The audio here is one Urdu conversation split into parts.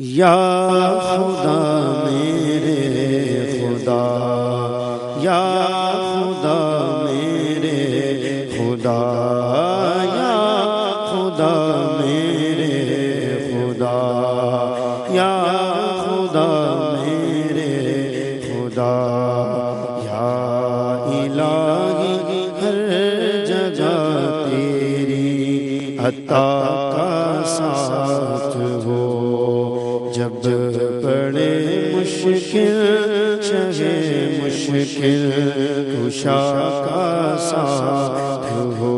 یا خدا میرے خدا، یا خدا میرے خدا، یا خدا میرے خدا، یا خدا میرے خدا، یا الہی ہر جگہ تیری عطا کا ساتھ ہو، جب بڑے مشکل شہے مشکل کشا کا ساتھ ہو،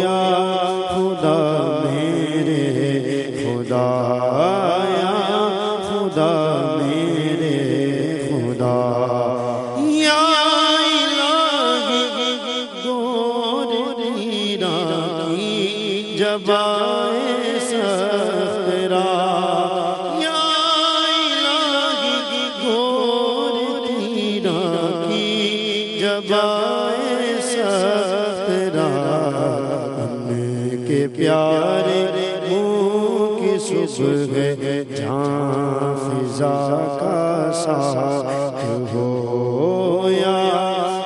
یا خدا میرے خدا، یا خدا میرے خدا، یا الہی دور دیرا کی جب آئے سخت راہ، یا الہی دور دیرا کی جب آئے سخت راہ، ان کے پیارے منہ کی صبح جہاں فضا کا ساتھ ہو، یا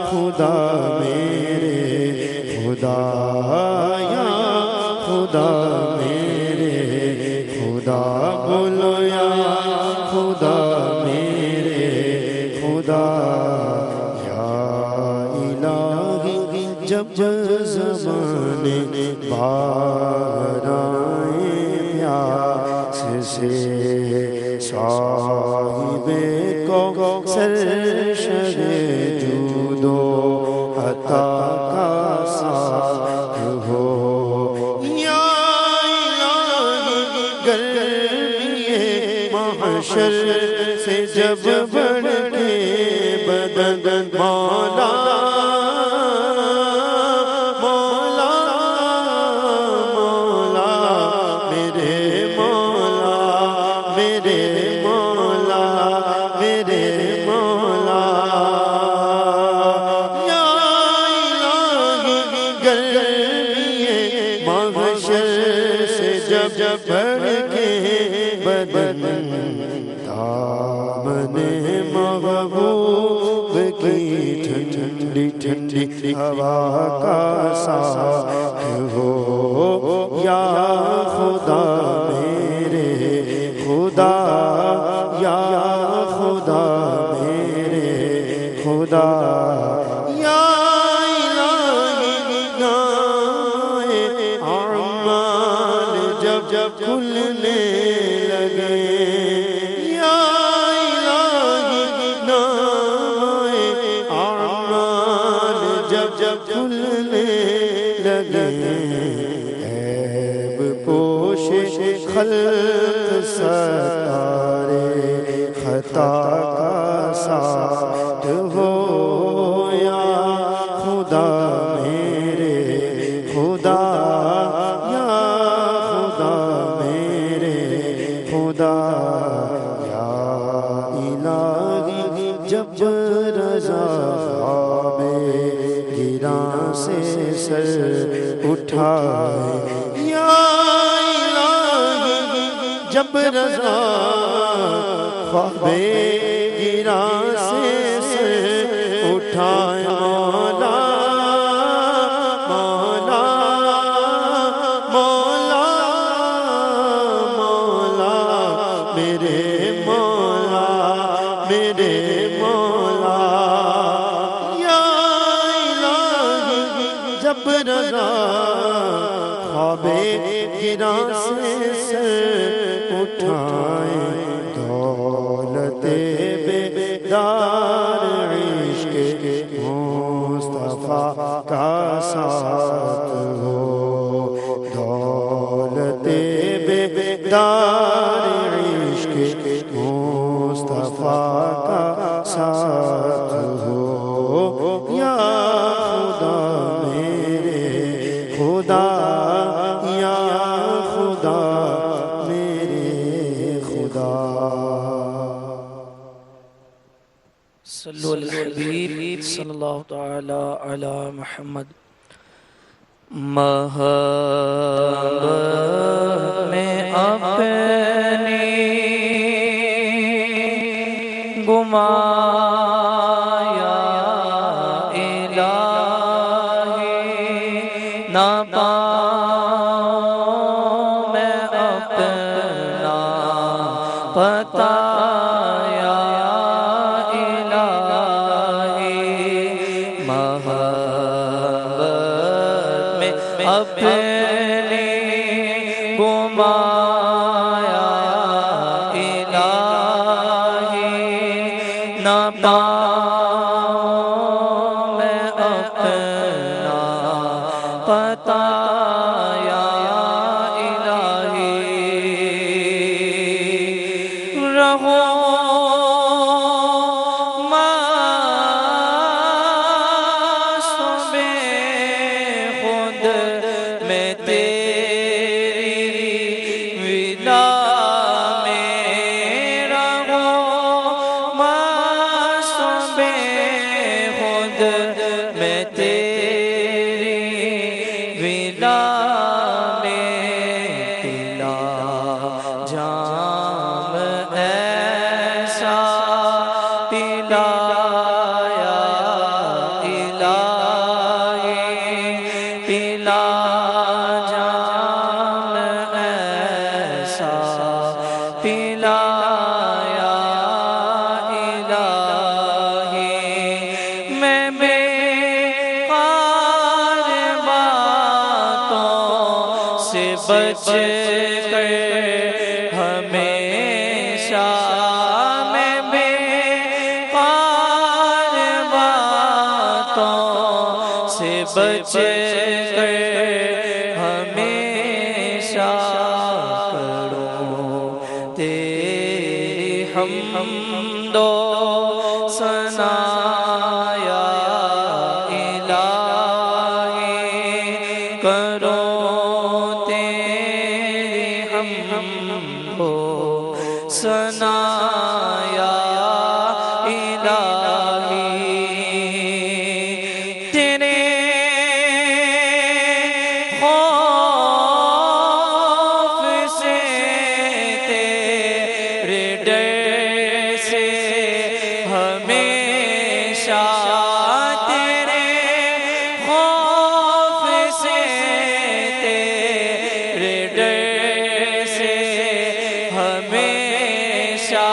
خدا میرے خدا، یا خدا میرے خدا، بولو یا خدا میرے خدا، یا الہی جب زمانے باہر آئے پیاس سے، صاحب کوثر جود و عطا کا ساتھ ہو، یا الہی گرمی محشر سے جب بڑھ کے بدن مولا مولا مولا میرے مولا میرے مولا میرے مولا، یا الہی گرمی محشر سے جب بڑھ کے بدن دامن محبوب کی ٹھنڈی ٹھنڈی ہوا کا ساتھ ہو، یا خدا میرے خدا، یا خدا میرے خدا، یا الہی نگاہیں اعمال جب کھلنے لگے، یا الہی نگاہیں اعمال جب کھلنے لگے، عیب پوش خلق ستارے خطا کا ساتھ ہو، یا خدا میرے خدا، یا خدا میرے خدا، یا الہی جب رضا خواب گراں سے سر اٹھائے، یا الہی جب رضا خواب گراں سے سر اٹھائے، مولا مولا مولا مولا میرے مولا میرے مولا، یا الہی جب رضا خواب گراں سے سر اٹھائے، دولت بیدار عشق مصطفیٰ کا ساتھ ہو، دولت بیدار عشق مصطفیٰ کا ساتھ ہو، یا خدا میرے خدا، یا خدا میرے خدا۔ صلو علی الحبیب صلی اللہ تعالی علی محمد۔ محبت میں اپنی گمایا الہی نہ پاؤں میں اپنا پتہ یا الہی محبت میں اپنی گمایا الہی نہ پاؤں میں اپنا پتہ یا الہی رہو بچ کر ہمیشہ میں بیکار باتوں سے بچ کر ہمیشہ کروں تیری حمد و ثنا یا الہی کروں ثنا یا الہی تیرے خوف سے تیرے ڈر سے ہمیشہ تیرے خوف سے تیرے ڈر سے ہمیشہ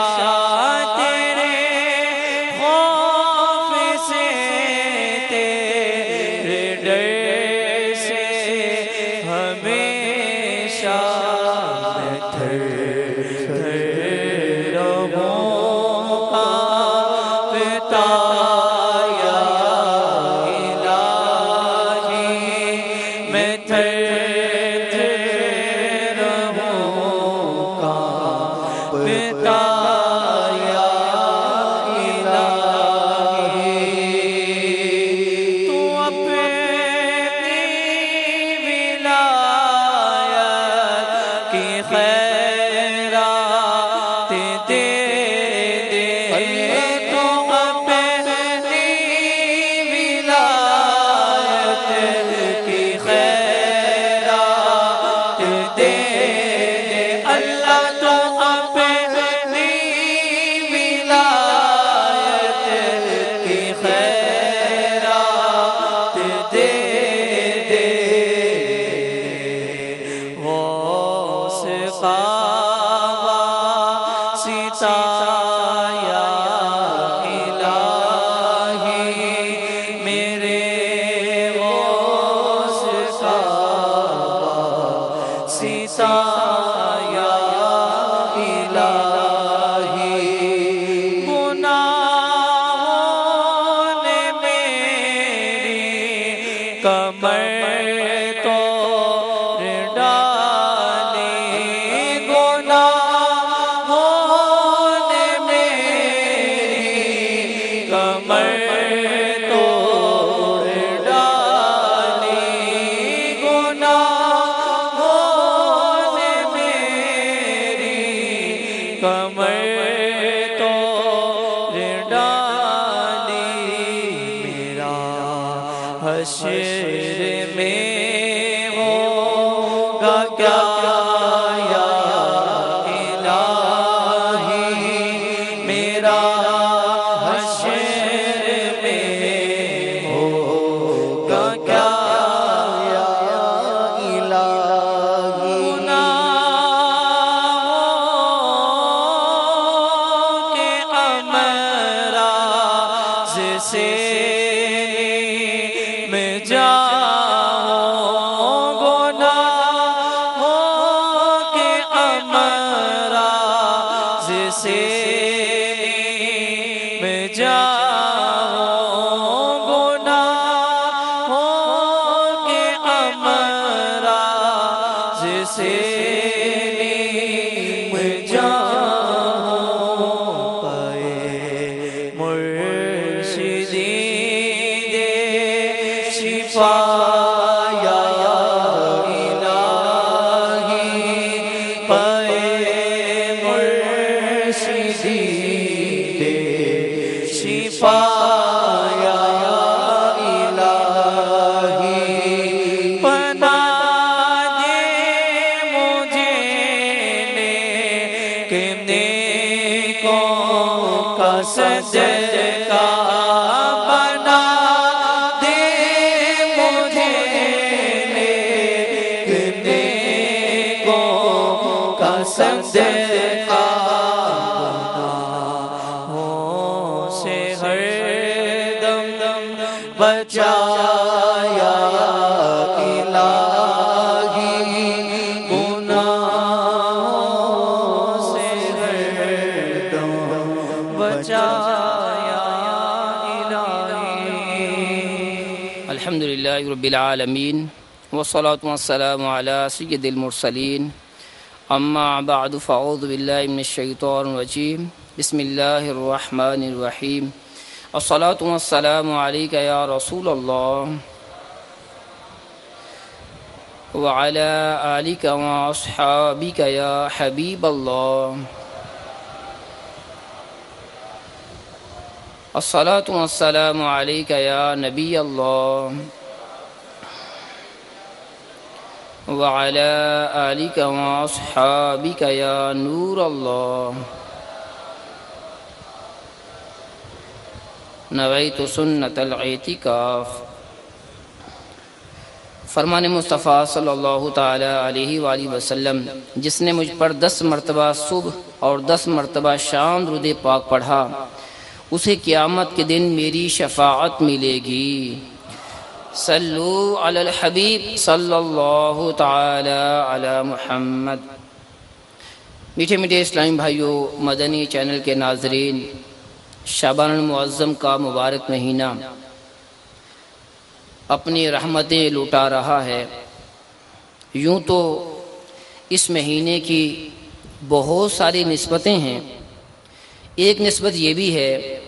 تیرے خوف سے تیرے ڈر سے ہمیشہ میں تھر تھر رہوں کانپتا یا الہی میں تھر پتا یا الہی تو اپنی ولایت کی خیرات دے دے تو اپنی ولایت کی خیرات دے دے اللہ تو یا الہی میرے غوث سیتا یا الہی گناہوں نے میری کمر توڑ ڈالی کمر توڑ ڈالی میرا حشر میں ہوگا کیا یا الہی میرا سے میں جاؤں گناہوں کے امراض سے میں جاؤں پائے مرشدی دے شفا یا الہی پائے مرشدی دے شفا یا الہی پناہ دے مجھے نیک نیکوں کا صدقہ بنا دے مجھے نیک نیکوں کا صدقہ گناہوں سے ہر دم بچایا الہی گناہوں سے ہر دم بچایا الہی. الحمدللہ رب العالمین والصلاة والسلام علی سید المرسلین اما بعد فاعوذ باللہ من الشیطان الرجیم بسم اللہ الرحمن الرحیم الصلاة والسلام علیک یا رسول اللہ وعلی آلک واصحابک یا حبیب اللہ الصلاة والسلام علیک یا نبی اللہ وعلی آلک واصحابک یا نور اللہ نویت سنت الاعتکاف. فرمان مصطفیٰ صلی اللہ تعالی علیہ وآلہ وسلم جس نے مجھ پر 10 مرتبہ صبح اور 10 مرتبہ شام درود پاک پڑھا اسے قیامت کے دن میری شفاعت ملے گی. صلو علی الحبیب صلی اللہ تعالی علی محمد. میٹھے میٹھے اسلامی بھائیوں، مدنی چینل کے ناظرین، شعبان المعظم کا مبارک مہینہ اپنی رحمتیں لوٹا رہا ہے. یوں تو اس مہینے کی بہت ساری نسبتیں ہیں. ایک نسبت یہ بھی ہے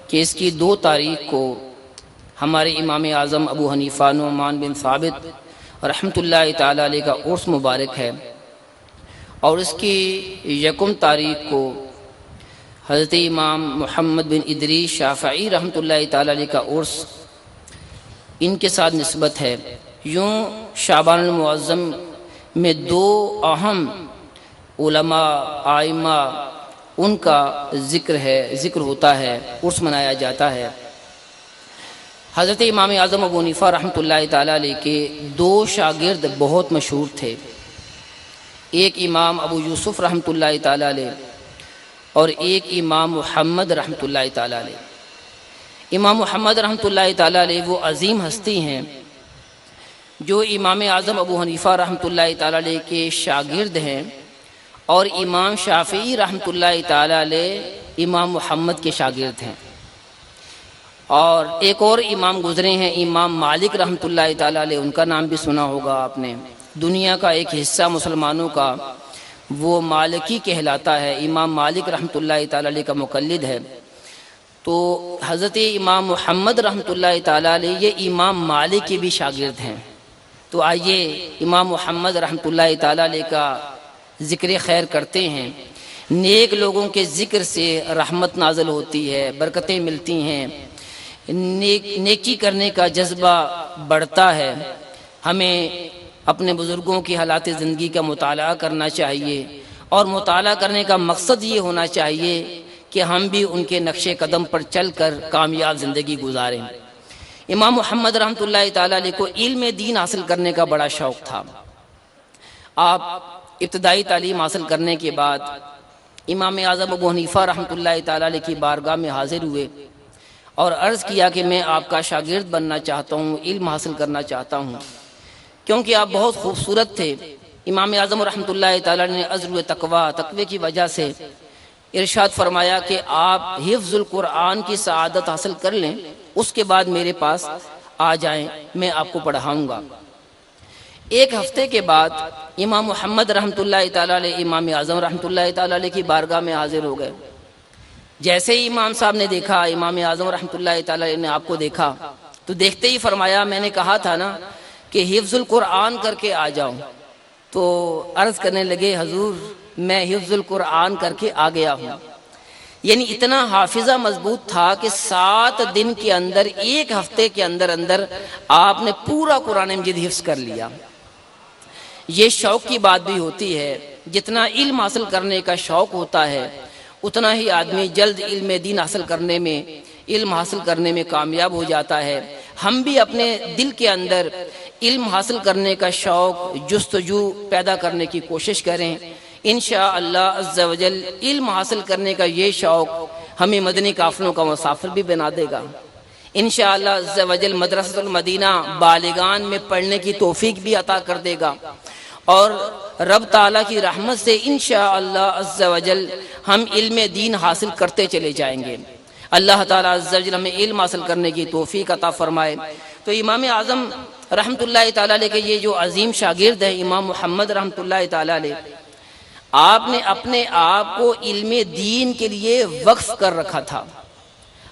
کہ اس کی 2 تاریخ کو ہمارے امام اعظم ابو حنیفہ نعمان بن ثابت رحمۃ اللہ تعالی علیہ کا عرس مبارک ہے، اور اس کی 1 تاریخ کو حضرت امام محمد بن ادریس شافعی رحمۃ اللہ تعالی علیہ کا عرس ان کے ساتھ نسبت ہے. یوں شعبان المعظم میں 2 اہم علماء آئمہ ان کا ذکر ہوتا ہے، عرس منایا جاتا ہے. حضرت امام اعظم ابو حنیفہ رحمۃ اللہ تعالی علیہ کے 2 شاگرد بہت مشہور تھے. ایک امام ابو یوسف رحمۃ اللہ تعالی علیہ اور ایک امام محمد رحمۃ اللہ تعالی علیہ. امام محمد رحمۃ اللہ تعالی علیہ وہ عظیم ہستی ہیں جو امام اعظم ابو حنیفہ رحمۃ اللہ تعالی علیہ کے شاگرد ہیں، اور امام شافعی رحمۃ اللہ تعالی علیہ امام محمد کے شاگرد ہیں. اور ایک اور امام گزرے ہیں امام مالک رحمۃ اللہ تعالی علیہ، ان کا نام بھی سنا ہوگا آپ نے. دنیا کا ایک حصہ مسلمانوں کا وہ مالکی کہلاتا ہے. امام مالک رحمۃ اللہ تعالی علیہ کا مقلد ہے. تو حضرت امام محمد رحمۃ اللہ تعالی علیہ یہ امام مالک کے بھی شاگرد ہیں. تو آئیے امام محمد رحمۃ اللہ تعالی علیہ کا ذکر خیر کرتے ہیں. نیک لوگوں کے ذکر سے رحمت نازل ہوتی ہے، برکتیں ملتی ہیں، نیکی کرنے کا جذبہ بڑھتا ہے. ہمیں اپنے بزرگوں کی حالات زندگی کا مطالعہ کرنا چاہیے، اور مطالعہ کرنے کا مقصد یہ ہونا چاہیے کہ ہم بھی ان کے نقش قدم پر چل کر کامیاب زندگی گزاریں. امام محمد رحمۃ اللہ تعالی علیہ کو علم دین حاصل کرنے کا بڑا شوق تھا. آپ ابتدائی تعلیم حاصل کرنے کے بعد امام اعظم ابو حنیفہ رحمۃ اللہ تعالی علیہ کی بارگاہ میں حاضر ہوئے اور عرض کیا کہ میں آپ کا شاگرد بننا چاہتا ہوں، علم حاصل کرنا چاہتا ہوں، کیونکہ آپ بہت خوبصورت تھے. امام اعظم رحمۃ اللہ تعالی نے عزر و تقوی کی وجہ سے ارشاد فرمایا کہ آپ حفظ القرآن کی سعادت حاصل کر لیں، اس کے بعد میرے پاس آ جائیں، میں آپ کو پڑھاؤں گا۔ ایک ہفتے کے بعد امام محمد رحمۃ اللہ تعالیٰ علیہ، امام اعظم رحمۃ اللہ تعالیٰ علیہ کی بارگاہ میں حاضر ہو گئے۔ جیسے ہی امام صاحب نے دیکھا، امام اعظم رحمۃ اللہ تعالیٰ علیہ نے آپ کو دیکھا تو دیکھتے ہی فرمایا میں نے کہا تھا نا کہ حفظ القرآن کر کے آ جاؤں۔ تو عرض کرنے لگے حضور میں حفظ القرآن کر کے آ گیا ہوں۔ یعنی اتنا حافظہ مضبوط تھا کہ 7 دن کے اندر، ایک ہفتے کے اندر آپ نے پورا قرآن مجید حفظ کر لیا۔ یہ شوق کی بات بھی ہوتی ہے، جتنا علم حاصل کرنے کا شوق ہوتا ہے اتنا ہی آدمی جلد علم دین حاصل کرنے میں کامیاب ہو جاتا ہے۔ ہم بھی اپنے دل کے اندر علم حاصل کرنے کا شوق، جستجو پیدا کرنے کی کوشش کریں۔ انشاءاللہ عز و جل علم حاصل کرنے کا یہ شوق ہمیں مدنی قافلوں کا مسافر بھی بنا دے گا۔ انشاءاللہ عز و جل مدرسۃ المدینہ بالغان میں پڑھنے کی توفیق بھی عطا کر دے گا، اور رب تعالیٰ کی رحمت سے انشاءاللہ عز و جل ہم علم دین حاصل کرتے چلے جائیں گے۔ اللہ تعالیٰ عز و جل ہمیں علم حاصل کرنے کی توفیق عطا فرمائے۔ تو امام اعظم رحمۃ اللہ تعالیٰ علیہ کے یہ جو عظیم شاگرد ہیں امام محمد رحمۃ اللہ تعالیٰ علیہ، آپ نے اپنے آپ کو علم دین کے لیے وقف کر رکھا تھا،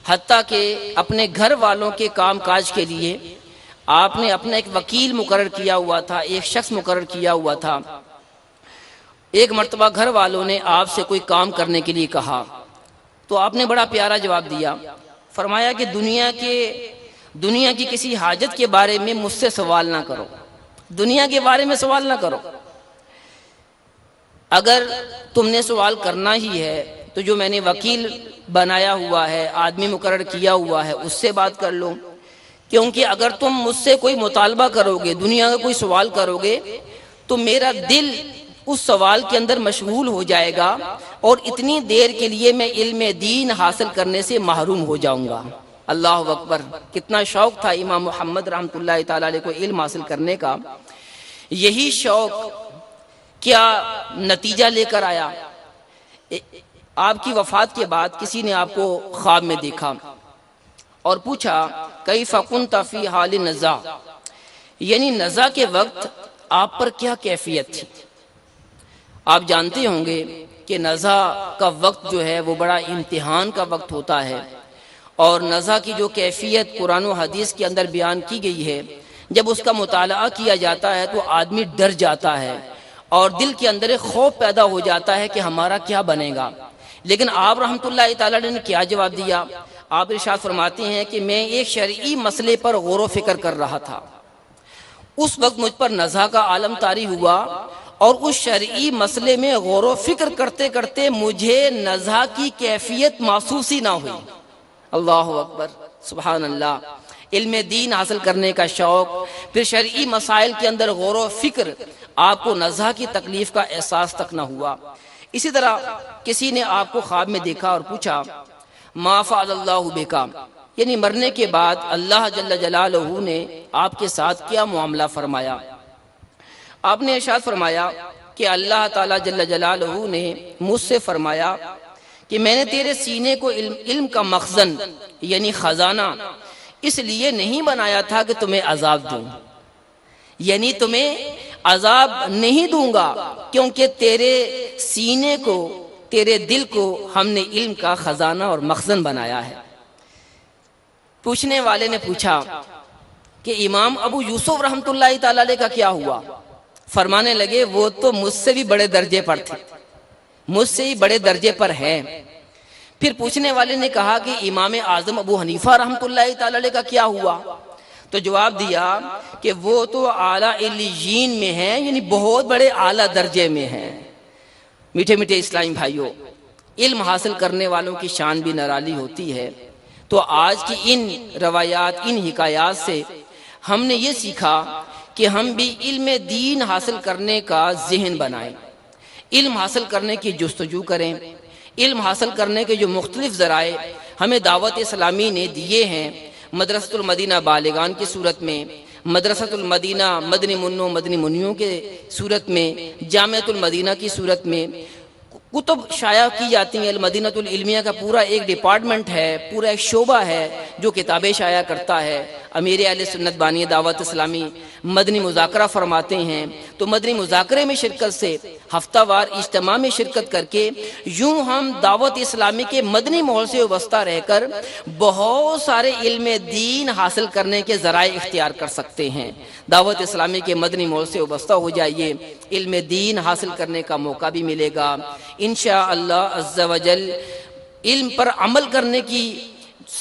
حتیٰ کہ اپنے گھر والوں کے کام کاج کے لیے آپ نے اپنا ایک وکیل مقرر کیا ہوا تھا، ایک شخص مقرر کیا ہوا تھا۔ ایک مرتبہ گھر والوں نے آپ سے کوئی کام کرنے کے لیے کہا تو آپ نے بڑا پیارا جواب دیا، فرمایا کہ دنیا کی کسی حاجت کے بارے میں مجھ سے سوال نہ کرو، دنیا کے بارے میں سوال نہ کرو، اگر تم نے سوال کرنا ہی ہے تو جو میں نے وکیل بنایا ہوا ہے، آدمی مقرر کیا ہوا ہے، اس سے بات کر لو، کیونکہ اگر تم مجھ سے کوئی مطالبہ کرو گے، دنیا کا کوئی سوال کرو گے تو میرا دل اس سوال کے اندر مشغول ہو جائے گا اور اتنی دیر کے لیے میں علم دین حاصل کرنے سے محروم ہو جاؤں گا۔ اللہ اکبر! کتنا شوق تھا امام محمد رحمۃ اللہ تعالیٰ علیہ کو علم حاصل کرنے کا۔ یہی شوق کیا نتیجہ لے کر آیا؟ آپ کی وفات کے بعد کسی نے آپ کو خواب میں دیکھا اور پوچھا کیف کنت فی حال نزا، یعنی نزا کے وقت آپ پر کیا کیفیت تھی؟ آپ جانتے ہوں گے کہ نزا کا وقت جو ہے وہ بڑا امتحان کا وقت ہوتا ہے، اور نزا کی جو کیفیت قرآن و حدیث کے اندر بیان کی گئی ہے، جب اس کا مطالعہ کیا جاتا ہے تو آدمی ڈر جاتا ہے اور دل کے اندر ایک خوف پیدا ہو جاتا ہے کہ ہمارا کیا بنے گا۔ لیکن آپ رحمۃ اللہ تعالیٰ نے کیا جواب دیا؟ آپ ارشاد فرماتے ہیں کہ میں ایک شرعی مسئلے پر غور و فکر کر رہا تھا، اس وقت مجھ پر نزا کا عالم طاری ہوا، اور اس شرعی مسئلے میں غور و فکر کرتے کرتے مجھے نزا کی کیفیت محسوس ہی نہ ہوئی۔ اللہ اکبر! سبحان اللہ! علم دین حاصل کرنے کا شوق، پھر شرعی مسائل کے اندر غور و فکر، آپ کو نزا کی تکلیف کا احساس تک نہ ہوا۔ اسی طرح کسی نے آپ کو خواب میں دیکھا اور پوچھا ما فعل اللہ بکا، یعنی مرنے کے بعد اللہ جل جلالہ نے آپ کے ساتھ کیا معاملہ فرمایا؟ آپ نے ارشاد فرمایا کہ اللہ تعالیٰ جل جلالہ نے مجھ سے فرمایا کہ میں نے تیرے سینے کو علم کا مخزن یعنی خزانہ اس لیے نہیں بنایا تھا کہ تمہیں عذاب دوں، یعنی تمہیں عذاب نہیں دوں گا، کیونکہ تیرے سینے کو، تیرے دل کو ہم نے علم کا خزانہ اور مخزن بنایا ہے۔ پوچھنے والے نے پوچھا کہ امام ابو یوسف رحمۃ اللہ تعالی علیہ کا کیا ہوا؟ فرمانے لگے وہ تو مجھ سے بھی بڑے درجے پر تھے، مجھ سے ہی بڑے درجے پر ہیں۔ پھر پوچھنے والے نے کہا کہ امام اعظم ابو حنیفہ رحمۃ اللہ تعالی علیہ کا کیا ہوا؟ تو جواب دیا کہ وہ تو اعلیٰ علیین میں ہیں، یعنی بہت بڑے اعلیٰ درجے میں ہیں۔ میٹھے میٹھے اسلامی بھائیوں، علم حاصل کرنے والوں کی شان بھی نرالی ہوتی ہے۔ تو آج کی ان روایات، ان حکایات سے ہم نے یہ سیکھا کہ ہم بھی علم دین حاصل کرنے کا ذہن بنائیں، علم حاصل کرنے کی جستجو کریں۔ علم حاصل کرنے کے جو مختلف ذرائع ہمیں دعوت اسلامی نے دیے ہیں، مدرسۃ المدینہ بالغان کی صورت میں، مدرسۃ المدینہ مدنی منوں مدنی منیوں کے صورت میں، جامعۃ المدینہ کی صورت میں، کتب شائع کی جاتی ہیں. المدینۃ العلمیہ کا پورا ایک ڈپارٹمنٹ ہے، پورا ایک شعبہ ہے جو کتابیں شائع کرتا ہے. امیر اہل سنت بانی دعوت اسلامی مدنی مذاکرہ فرماتے ہیں، تو مدنی مذاکرے میں شرکت سے، ہفتہ وار اجتماع میں شرکت کر کے، یوں ہم دعوت اسلامی کے مدنی ماحول سے وابستہ رہ کر بہت سارے علم دین حاصل کرنے کے ذرائع اختیار کر سکتے ہیں. دعوت اسلامی کے مدنی ماحول سے وابستہ ہو جائیے، علم دین حاصل کرنے کا موقع بھی ملے گا انشاءاللہ عز و جل. علم پر عمل کرنے کی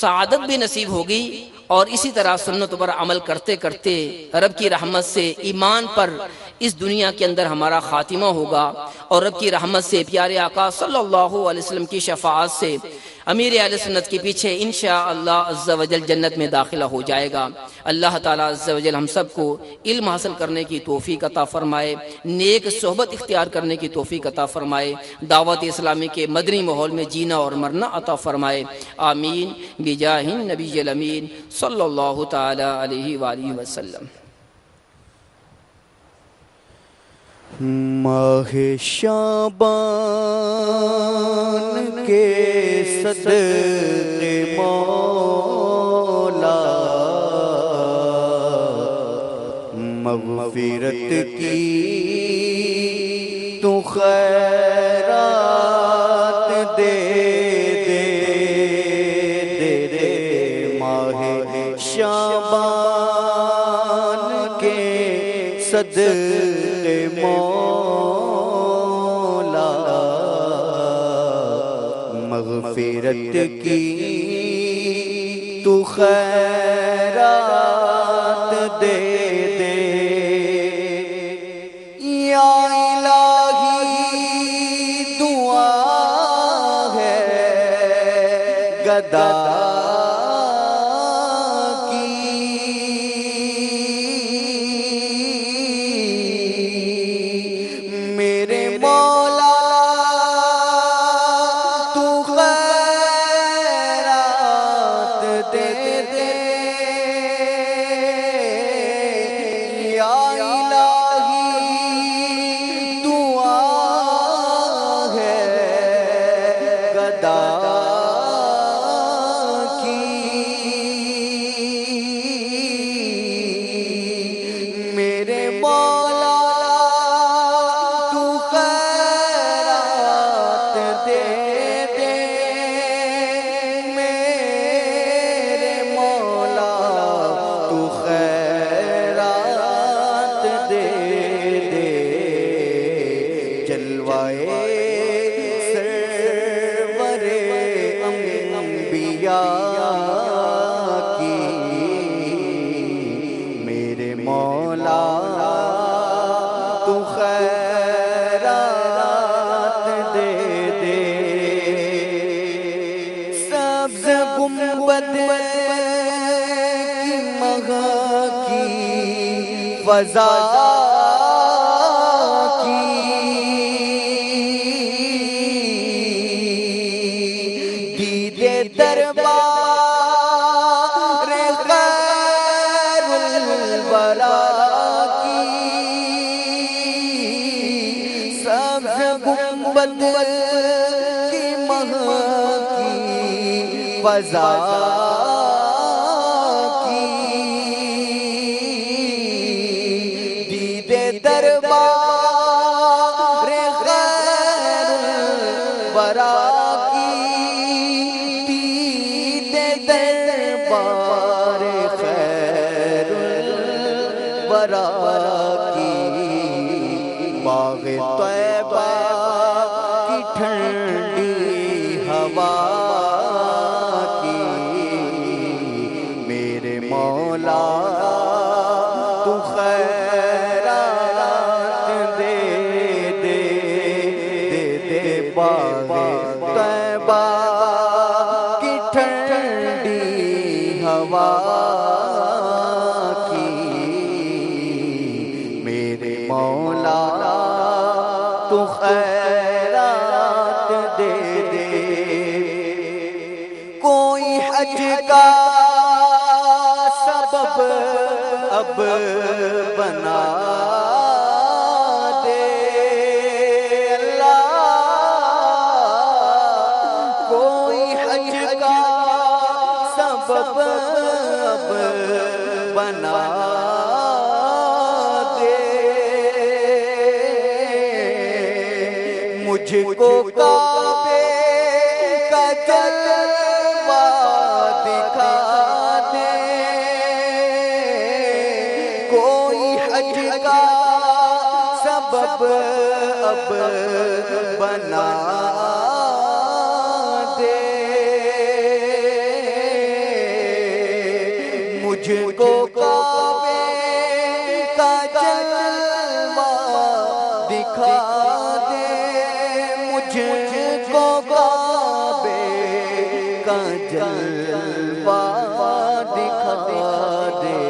سعادت بھی نصیب ہوگی، اور اسی طرح سنت پر عمل کرتے کرتے رب کی رحمت سے ایمان پر اس دنیا کے اندر ہمارا خاتمہ ہوگا، اور رب کی رحمت سے پیارے آقا صلی اللہ علیہ وسلم کی شفاعت سے امیر اہل سنت کے پیچھے انشاءاللہ عز و جل جنت میں داخلہ ہو جائے گا. اللہ تعالیٰ عز و جل ہم سب کو علم حاصل کرنے کی توفیق عطا فرمائے، نیک صحبت اختیار کرنے کی توفیق عطا فرمائے، دعوت اسلامی کے مدنی ماحول میں جینا اور مرنا عطا فرمائے. آمین بجاہ النبی الامین صلی اللہ تعالی علیہ وآلہ وسلم. ماہ شعبان کے صدقے مولا مغفرت کی تو خیرات دے دے دے دے. ماہ شعبان کے صدقے مولا مغفرت کی تو خیرات دے دے. یا الہی دعا ہے گدا فضا کی دیدے دربار خیر الورا کی سبز گنبد کی مہکی فضا دربار خیر الورا کی دیدے دربار خیر الورا کی باغ طیبہ کی ٹھنڈی ہوا کی میرے مولا تو خیر باغ طیبہ کی ٹھنڈی ہوا کی میرے مولا تو خیرات دے دے. کوئی حج کا سبب اب بنا دے اللہ سبب اب بنا دے، مجھ کو کعبے کا جلوہ دکھا دے، کوئی حج کا سبب اب بنا دے، مجھ کو کعبے کا جلوہ دکھا دے، مجھ کو کعبے کا جلوہ دکھا دے،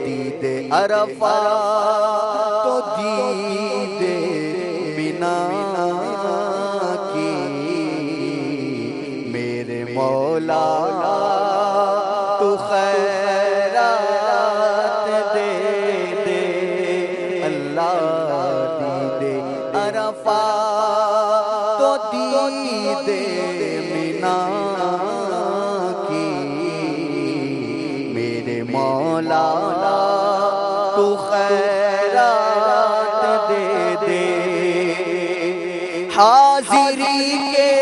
دید عرفات تو دید منا کی، میرے مولا تو خیرات دے دے، اللہ دید عرفات تو دید منا کی، میرے مولا تو خیرات دے دے، حاضری کے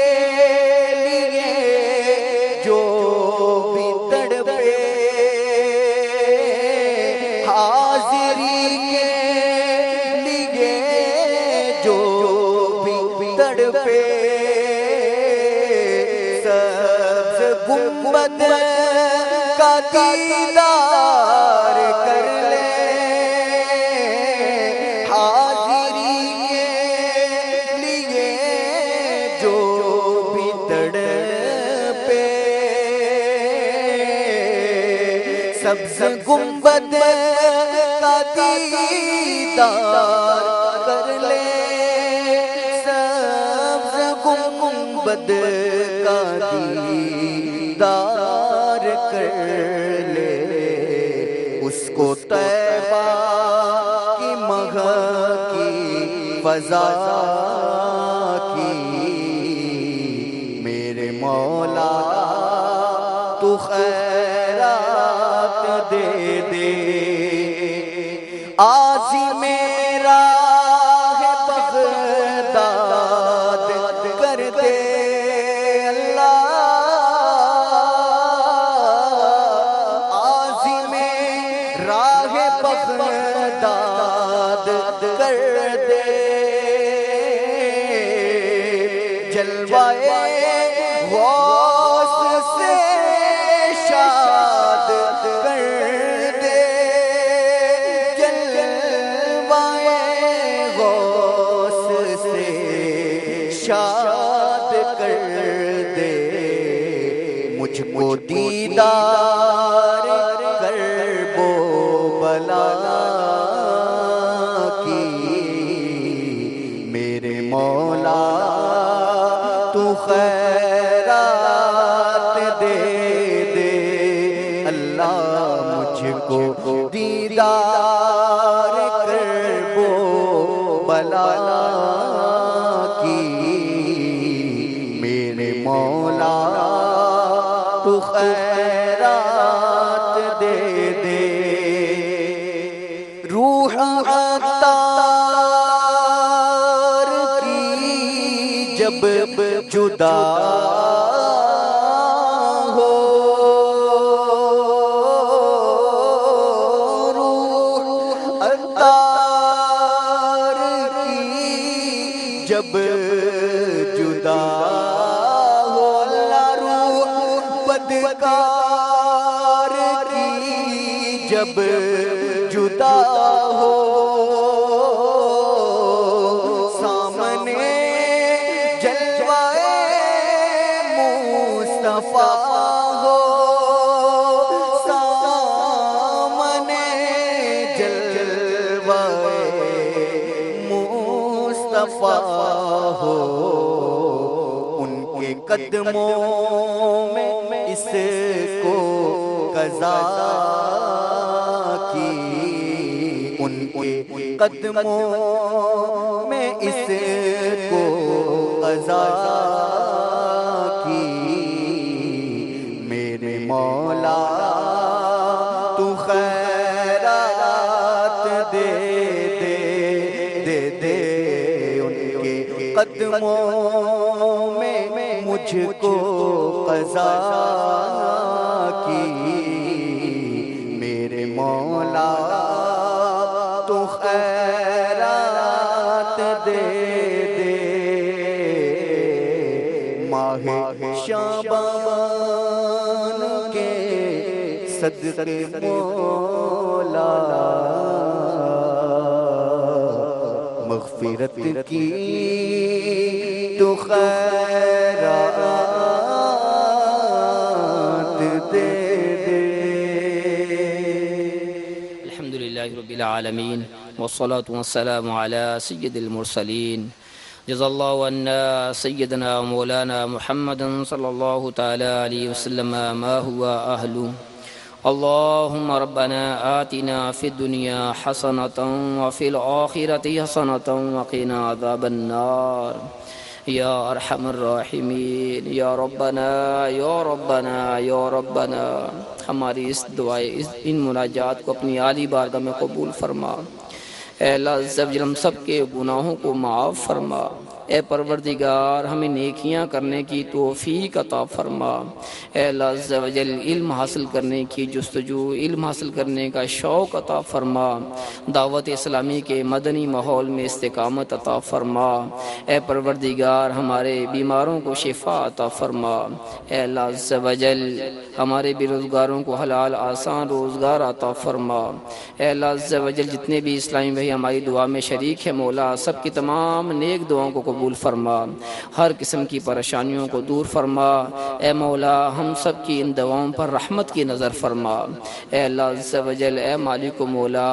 لیے جو بھی تڑپے، حاضری کے لیے جو بھی تڑپے، سبز گنبد کا دیدار کر لے، حاضری کے لیے جو بھی تڑپے، سبز گنبد کا دیدار کر لے، سبز گنبد کا دیدار کر لے، اس کو طیبہ کی مہکی فضا کی، میرے مولا تو خیرات دے دے، عازم راہ بغداد کر دے اللہ، عازم راہ بغداد کر دے، جلوہ غوث سے شاد کر دے، جلوہ غوث سے شاد کر دے، مجھ کو دیدار کرب و بلا کی، میرے مولا تو خیرات دے دے، اللہ مجھ کو دیدار کرب و بلا کی، میرے مولا تو خیرات دے دے، روح عطار کی جب جدا ہو، روح عطار کی جب جدا ہو، اللہ روح بدکار کی جب جدا ہو، سامنے جلوہ مصطفیٰ ہو، سامنے جلوہ مصطفیٰ ہو، ان کے قدموں میں اس کو قضا کی، ان کے قدموں میں اس کو قضا کی، میرے مجھ کو قضا کی، میرے مولا تو خیرات دے دے، ماہ شعبان کے صدقے مولا مغفرت کی تو خیرات دے دے۔ الحمدللہ رب العالمین والصلاة والسلام على سید المرسلین، جزا اللہ عنا سیدنا مولانا محمد صلی اللہ تعالی علیہ وسلم ما هو اہلہ۔ اللهم ربنا آتنا في الدنيا حسنة وفي الآخرة حسنة وقنا عذاب النار یا ارحم الراحمین، یا ربنا یا ربنا یا ربنا۔ ہماری اس دعائے ان مناجات کو اپنی عالی بارگاہ میں قبول فرما۔ اے اللہ عز و جل ہم سب کے گناہوں کو معاف فرما۔ اے پروردگار ہمیں نیکیاں کرنے کی توفیق عطا فرما۔ اے اللہ عز و جل علم حاصل کرنے کی جستجو، علم حاصل کرنے کا شوق عطا فرما۔ دعوت اسلامی کے مدنی ماحول میں استقامت عطا فرما۔ اے پروردگار ہمارے بیماروں کو شفا عطا فرما۔ اے اللہ عز و جل ہمارے بے روزگاروں کو حلال آسان روزگار عطا فرما۔ اے اللہ عز و جل جتنے بھی اسلامی بھائی ہماری دعا میں شریک ہے مولا، سب کی تمام نیک دعاؤں کو قبول فرما، ہر قسم کی پریشانیوں کو دور فرما۔ اے مولا ہم سب کی ان دعاؤں پر رحمت کی نظر فرما۔ اے اللہ عز و جل اے مالک و مولا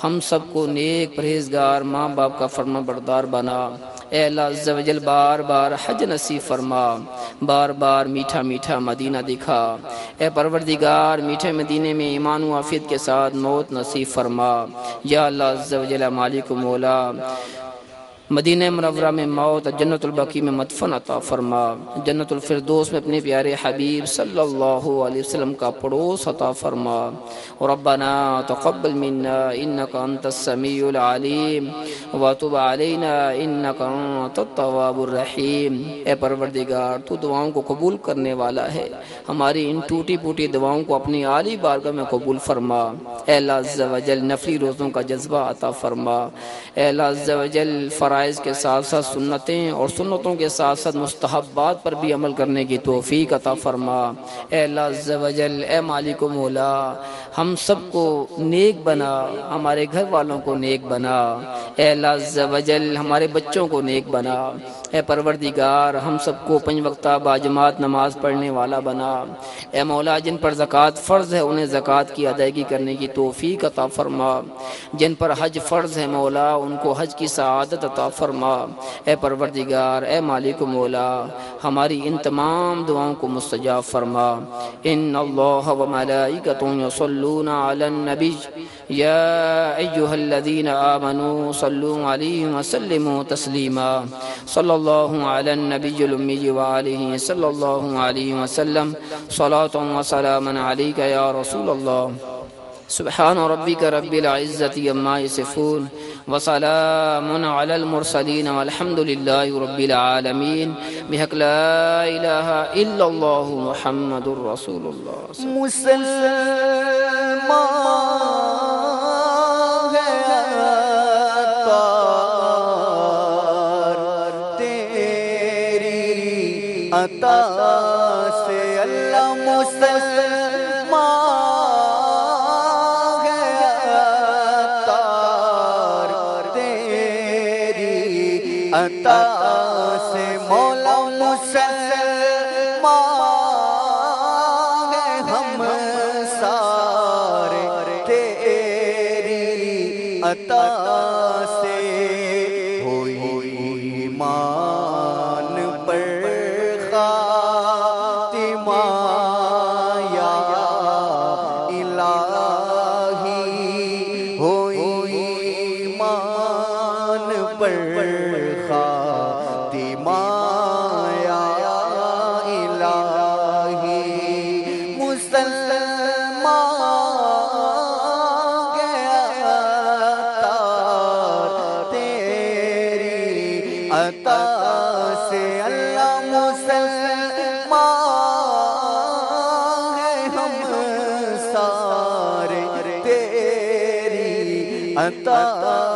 ہم سب کو نیک پرہیزگار ماں باپ کا فرما بردار بنا۔ اے اللہ عز و جل بار بار حج نصیب فرما، بار بار میٹھا میٹھا مدینہ دکھا۔ اے پروردگار میٹھے مدینے میں ایمان و عافیت کے ساتھ موت نصیب فرما۔ یا اللہ عز و جل مالک و مولا مدینہ منورہ میں موت، جنت البقیع میں مدفن عطا فرما، جنت الفردوس میں اپنے پیارے حبیب صلی اللہ علیہ وسلم کا پڑوس عطا فرما۔ ربنا تقبل منا انک انت السمیع العلیم وتب علینا انک انت التواب الرحیم۔ اے پروردگار تو دعاؤں کو قبول کرنے والا ہے، ہماری ان ٹوٹی پوٹی دعاؤں کو اپنی عالی بارگاہ میں قبول فرما۔ اے اللہ عز و جل نفلی روزوں کا جذبہ عطا فرما۔ اے اللہ عز و جل فرائض کے ساتھ ساتھ سنتیں اور سنتوں کے ساتھ ساتھ مستحبات پر بھی عمل کرنے کی توفیق عطا فرما۔ اے اللہ عز و جل اے مالک و مولا ہم سب کو نیک بنا، ہمارے گھر والوں کو نیک بنا۔ اے اللہ عز و جل ہمارے بچوں کو نیک بنا۔ اے پروردگار ہم سب کو 5 وقتہ باجماعت نماز پڑھنے والا بنا۔ اے مولا جن پر زکوٰۃ فرض ہے انہیں زکوٰۃ کی ادائیگی کرنے کی توفیق عطا فرما، جن پر حج فرض ہے مولا ان کو حج کی سعادت عطا فرما۔ اے پروردگار اے مالک و مولا ہماری ان تمام دعاؤں کو مستجاب فرما۔ ان اللہ و ملائکتہ یصلون علی النبی یا ایھا الذین آمنوا صلوا علیہ وسلموا تسلیما۔ صلی اللہ علی النبی الامی وآلہ صلی اللہ علیہ وسلم، صلاۃ و سلام علیک یا رسول اللہ۔ سبحان ربک رب العزة عما یصفون وسلام علی المرسلین والحمد للہ رب العالمین، بحق لا الہ الا اللہ محمد رسول اللہ۔ مسلمان ہے عطار تیری عطا سے، اللہ مسلمان ہے عطار تیری عطا سے، مولا مسلمان ہے ہم سارے تیری عطا سے، ہوئی ایمان پر خاتمہ یا الہی، ہوئی ایمان پر خاتمہ یا الہی، مسلمان کے عطا عطا